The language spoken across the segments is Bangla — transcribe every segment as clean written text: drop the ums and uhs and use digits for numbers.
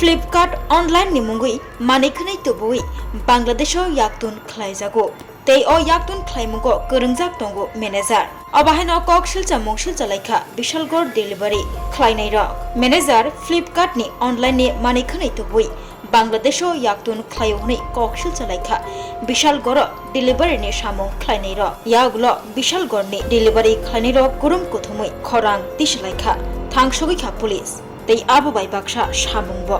फ्लिपकार्ट ऑनलाइन नि मुंगुई मानिखनै तबुई बांग्लादेशआव याक्तुन खलायजागो तै ओ याक्तुन खलायमुगो गोरोंजाक दंगो मैनेजार अबाहायनो ककशिलचा मंगशिलचा लायखा विशालगढ़ डिलीवरी खलायनाय रक मैनेजार फ्लिपकार्ट नि ऑनलाइन नि मानिखनै तबुई बांग्लादेशआव याक्तुन खलायहनै ककशिलचा लायखा विशालगढ़ डिलीवरी नि सामु खलायनाय रक यागुलो विशालगढ़ नि डिलीवरी खलायनाय रक गुरुम कुथुमै खरां तिसलायखा थांसुगैखा पुलिस तै आबुबाय बाक्सा सामुंब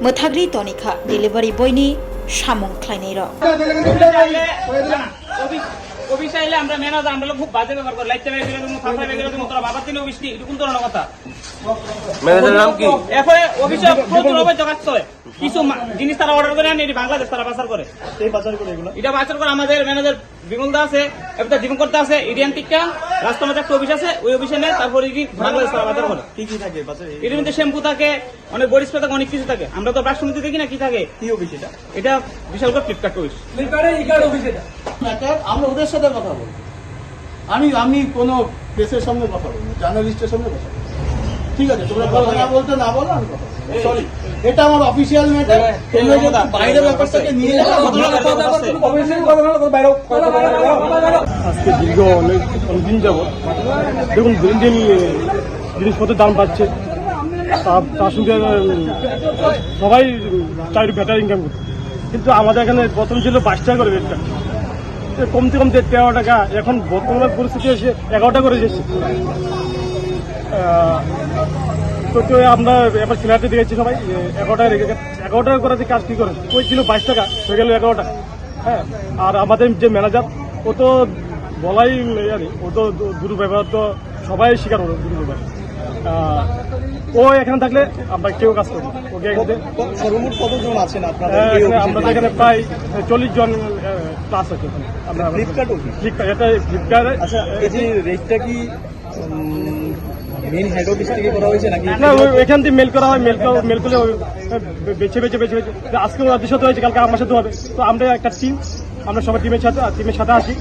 मोथाग्रि तनिखा डिलीवरी बयनि सामुं खलायनाय र অফিস আইলে আমরা ম্যানেজার আমরা খুব বাজে ব্যবহার করি লাইটটা বের করে দেবো ফাঁকা বের করে দেবো তোরা বাবার দিলে অফিস কি এরকম ধরনের কথা ম্যানেজারের নাম কি? এরপরে অফিসে প্রচুর অভিযোগ আসছে কিছু জিনিস তারা অর্ডার করে আনে এটি বাংলাদেশ তারা পাচার করে এই পাচার করে এগুলো এটা পাচার করে আমাদের ম্যানেজার বিমল দা আছে একটা জীবন করতে আছে ইডিয়ান টিকা রাষ্ট্রমত একটা অফিস আছে ওই অফিসে নেয় তারপর এটি বাংলাদেশ তারা পাচার করে কি কি থাকে বাজারে? এর মধ্যে শ্যাম্পু থাকে অনেক বডি স্প্রে থাকে অনেক কিছু থাকে আমরা তো রাষ্ট্রমন্ত্রী দেখি না কি থাকে কি অফিস এটা? এটা বিশালগড় ফ্লিপকার্ট অফিস আমরা ওদের সাথে কথা বলবো। আমি কোনো প্রেসের সামনে কথা বলবো, জার্নালিস্টের সামনে কথা বলবো। ঠিক আছে, তোমরা কথা না বলতে না বলো, আমি কথা বলবো। সরি, এটা আমার অফিসিয়াল ম্যাটার। তোমরা যদি বাইরে ব্যাপারটাকে নিয়ে যাও, আজকে দীর্ঘ অনেক দিন যাবত দেখুন দিন দিন জিনিসপত্রের দাম বাড়ছে, তার সঙ্গে সবাই চাকরি বেটার ইনকাম করছে, কিন্তু আমাদের এখানে প্রথম ছিল 22 টাকা করে রেটটা, কমতে কমতে 13 টাকা, এখন বর্তমান পরিস্থিতি এসে 11 টাকা করে যাচ্ছে। তো আমরা এবার সিলাইতে দিয়েছি সবাই 11 টাকা রেখে, 11 টাকা করাতে কাজ কি করে, ওই ছিল 22 টাকা হয়ে গেল 11 টাকা। হ্যাঁ, আর আমাদের যে ম্যানেজার ও তো বলাই জানি, ও তো দুর্ব্যবহার তো সবাই স্বীকার করবে দুর্ব্যবহার। ও এখানে থাকলে আমরা কেউ কাজ করবো ওকে। সর্বমোট কতজন আছেন আপনারা? আমরা এখানে প্রায় 40 জন ক্লাস আছে। Flipkart office? ফ্লিপকার্ট, এটা ফ্লিপকার্টে। আচ্ছা, এই যে রেটটা কি মেইন হেড অফিস থেকে করা হয়েছে নাকি? না, এখান থেকে মেল করা হয়, মেল করলে বেছে আজকে ওদের সাথে হয়েছে, কালকে আমার সাথে হবে। তো আমরা একটা টিম, আমরা সবাই টিমের সাথে আসি,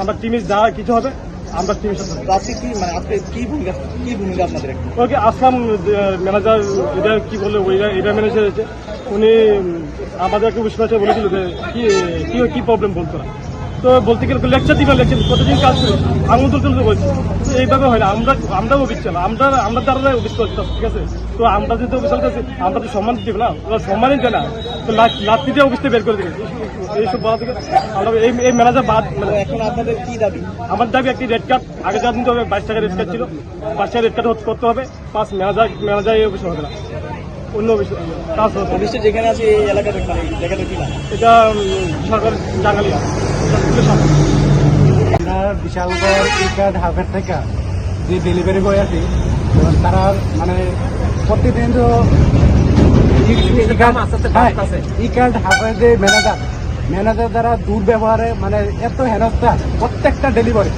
আমরা টিমে যা কিছু হবে আমরা টিমের সাথে। আজকে কি মানে আজকে কি ভূমিকা আপনাদের? ওকে আসলাম, ম্যানেজার এটা কি বলে এটা ম্যানেজার হয়েছে, উনি আমাদেরকে উৎসাহে বলেছিল যে কি প্রবলেম বলতো না, তো বলতে গেলে লেকচার প্রতিদিন কাজ করি, আঙুল তুলতে বলছি। এইভাবে হয় না, আমরাও অফিস চালাম, আমরা দ্বারা অফিস করছি, ঠিক আছে। তো আমরা যদি অফিস চালাচ্ছি, আমরা তো সম্মান দিব না, ওরা সম্মানই দেয় না, তো লাত্তিতে অফিসটা বের করে দিবে। এইসব বলা থেকে আমরা এই ম্যানেজার বাদ। এখন আপনাদের কি দাবি? আমার দাবি একটি রেড কার্ড, আগে যা দিতে হবে 22 টাকা রেড কার্ড ছিল, 22 টাকা রেড কার্ড করতে হবে, পাঁচ ম্যানেজার এই অফিসে হবে না, অন্য অফিসে কাজ হবে। অফিসে যেখানে আছে এই এলাকাতে জায়গাটা কি না? এটা সরকার জাঙ্গালিয়া বিশালগড় ফ্লিপকার্ট হাবের থেকে যে ডেলিভারি বয় আছে, তারা মানে প্রতিদিন তো ইকার্ড হাবের যে ম্যানেজার দ্বারা দুর্ব্যবহারে মানে এত হেনস্থা, প্রত্যেকটা ডেলিভারি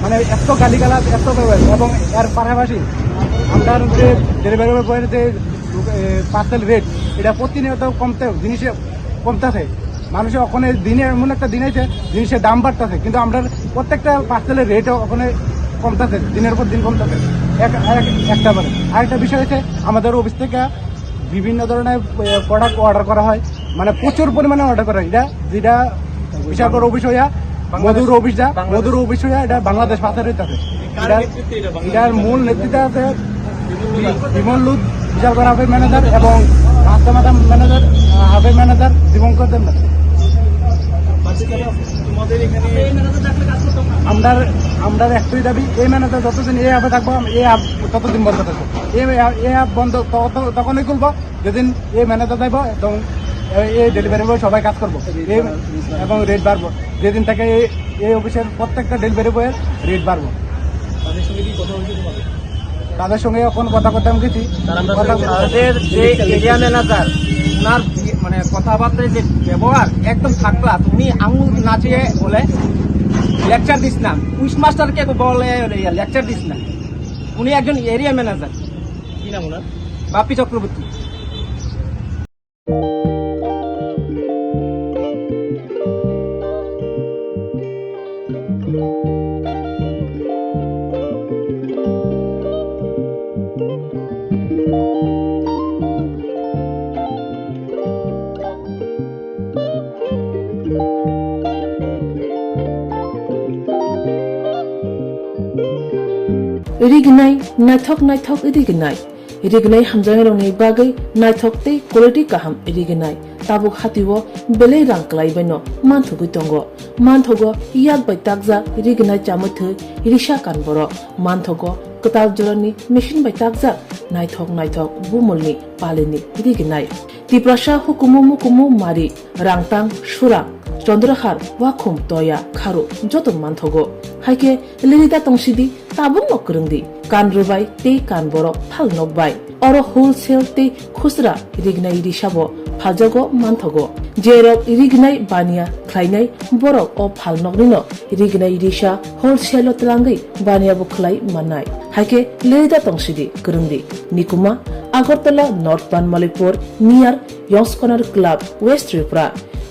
মানে এত গালিগালাজ, এত ব্যবহার। এবং এর পাশাপাশি আমরা যে ডেলিভারি বয়ের যে পার্সেল রেট, এটা প্রতিনিয়ত জিনিসে কমতেছে। মানুষের ওখানে দিনে এমন একটা দিন আছে জিনিসের দাম বাড়তেছে, কিন্তু আমরা প্রত্যেকটা পার্সেলের রেটও ওখানে কমতেছে, দিনের পর দিন কমতেছে। একটা মানে আরেকটা বিষয় হচ্ছে, আমাদের অফিস থেকে বিভিন্ন ধরনের প্রোডাক্ট অর্ডার করা হয়, মানে প্রচুর পরিমাণে অর্ডার করা হয়। যেটা বিশালগড় অফিস হইয়া মধুর অফিস হইয়া এটা বাংলাদেশ পাচার হইতেছে। এটার মূল নেতৃত্বে আছে বিমল লুদ, বিশালগড় হাবের ম্যানেজার, এবং মাস্টার ম্যানেজার হাবের ম্যানেজার দিবঙ্কর দেবনাথ। আমরা একটাই দাবি, এই ম্যানেজার যতদিন এই হাবে থাকবো, এই হাব ততদিন বন্ধ থাকবো। এই হাব বন্ধ তখনই খুলবো যেদিন এই ম্যানেজার যাইব এবং এই ডেলিভারি বয় সবাই কাজ করবো এবং রেট বাড়বো। যেদিন থেকে এই অফিসের প্রত্যেকটা ডেলিভারি বয়ের রেট বাড়বো। তাদের সঙ্গে এখন কথা করতে আমি গেছি, তাদের যে এরিয়া ম্যানেজার, ওনার মানে কথাবার্তায় যে ব্যবহার একদম থাকলা, তুমি আঙুল নাচিয়ে বলে লেকচার দিস না, কুইজ মাস্টারকে বলে লেকচার দিস না। উনি একজন এরিয়া ম্যানেজার, কি নাম ওনার? বাপি চক্রবর্তী। रिगनाय नायथक रिगनाय रिगनाय हामजांरंनि बागै नायथकतै क्वालिटी काहाम रिगनाय ताबुक हातिव बेले रांक्लायबायनो मानथुगै दंग मानथगो याद बाय ताकजा रिगनाय चामथो रिसा कानबर मानथगो कताल जरनि मेशिन बाय ताकजा नायथक बुमलनि पालिनि रिगनाय तिप्रासा हुकुमु मुकुमु मारि रांतां सुरा चंद्रहार वाखुम तया खारु जतन मानथगो हाइके लिरिदा तंसिदि ताबुं नकरंदि कानरुबाय ते कानबरो फाल नकबाय अर होलसेल ते खुसरा रिगनाय रिसाबो फाजगो मानथगो जेरक रिगनाय बानिया ख्लायनाय बरक अ फाल नकनिनो रिगनाय रिसा होलसेल तलांगै बानियाबो ख्लाय मानाय हाइके लिरिदा तंसिदि करंदि निकुमा Agartala north Banamalipur near young's corner club west Tripura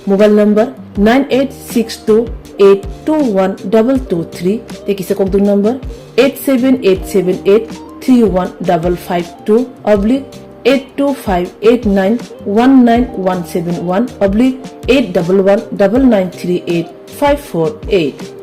mobile number 9862821223 tekisa kokdung number 8787153/82589191171/811993854 8